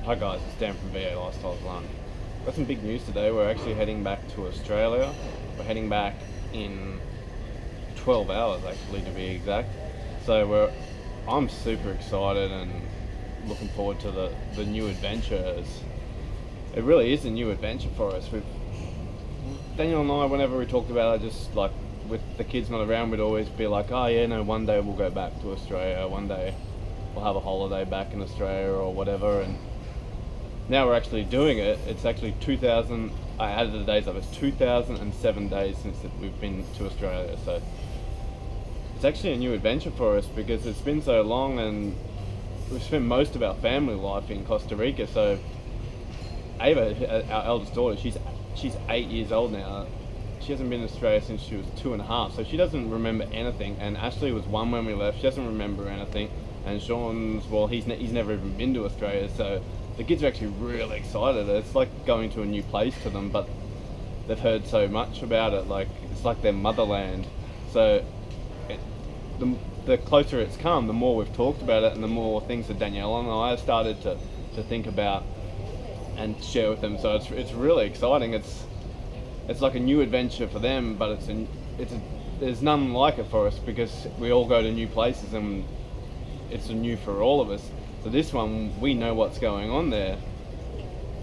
Hi guys, it's Dan from VA Lifestyles Lund. Got some big news today. We're actually heading back to Australia. We're heading back in 12 hours actually, to be exact. So I'm super excited and looking forward to the new adventures. It really is a new adventure for us. Daniel and I, whenever we talked about it, just like with the kids not around, we'd always be like, oh yeah, no, one day we'll go back to Australia, one day we'll have a holiday back in Australia or whatever. And now we're actually doing it. It's actually 2000, I added the days up, it's 2007 days since we've been to Australia. So it's actually a new adventure for us because it's been so long, and we've spent most of our family life in Costa Rica. So Ava, our eldest daughter, she's 8 years old now. She hasn't been in Australia since she was 2.5, so she doesn't remember anything. And Ashley was 1 when we left. She doesn't remember anything. And Sean's, well, he's never even been to Australia. So the kids are actually really excited. It's like going to a new place to them, but they've heard so much about it. Like, it's like their motherland. So the closer it's come, the more we've talked about it, and the more things that Danielle and I have started to think about and share with them. So it's really exciting. It's like a new adventure for them, but there's none like it for us because we all go to new places and it's new for all of us. So this one, we know what's going on there,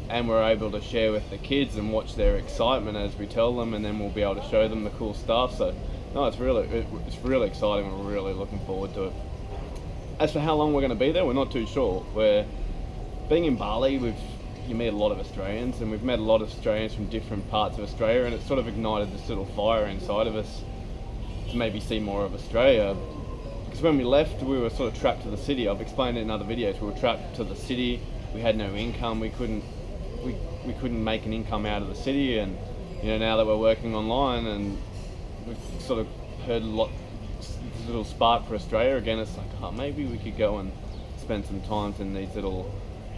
and we're able to share with the kids and watch their excitement as we tell them, and then we'll be able to show them the cool stuff. So no, it's really exciting. We're really looking forward to it. As for how long we're going to be there, we're not too sure. We're being in Bali, you meet a lot of Australians, and we've met a lot of Australians from different parts of Australia, and it sort of ignited this little fire inside of us to maybe see more of Australia. Because when we left, we were sort of trapped to the city. I've explained it in other videos. We were trapped to the city. We had no income. We couldn't make an income out of the city. And now that we're working online and we've sort of heard a little spark for Australia again, it's like, oh, maybe we could go and spend some time in these little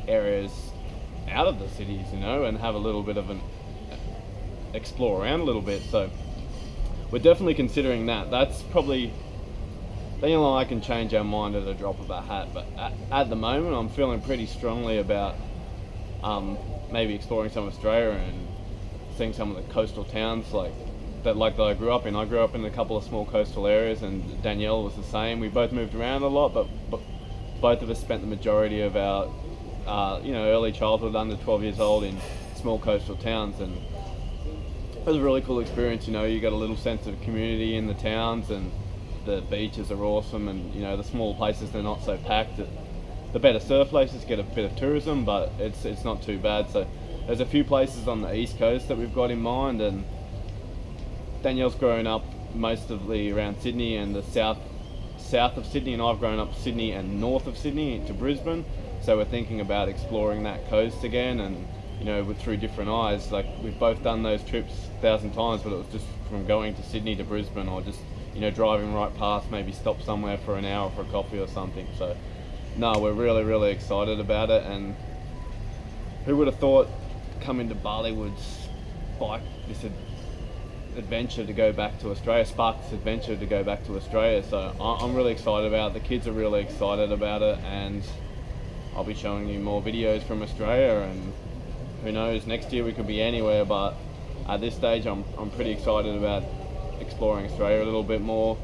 areas out of the cities, and have a little bit of explore around a little bit. So we're definitely considering that. That's probably, Daniel and I can change our mind at a drop of a hat, but at the moment I'm feeling pretty strongly about maybe exploring some of Australia and seeing some of the coastal towns that I grew up in. I grew up in a couple of small coastal areas, and Danielle was the same. We both moved around a lot, but both of us spent the majority of our early childhood under 12 years old in small coastal towns, and it was a really cool experience. You got a little sense of community in the towns, and the beaches are awesome, and the small places, they're not so packed. The better surf places get a bit of tourism, but it's not too bad. So there's a few places on the east coast that we've got in mind, and Danielle's grown up mostly around Sydney and the south of Sydney, and I've grown up Sydney and north of Sydney to Brisbane. So we're thinking about exploring that coast again, and through different eyes. Like, we've both done those trips 1,000 times, but it was just from going to Sydney to Brisbane, or just driving right past, maybe stop somewhere for an hour for a coffee or something. So no, we're really, really excited about it. And who would have thought coming to Bali would spike this adventure to go back to Australia, spark this adventure to go back to Australia. So I'm really excited about it. The kids are really excited about it, and I'll be showing you more videos from Australia, and who knows, next year we could be anywhere. But at this stage, I'm pretty excited about exploring Australia a little bit more.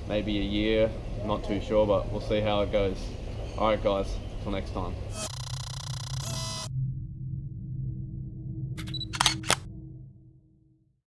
Maybe a year, not too sure, but we'll see how it goes. Alright guys, till next time.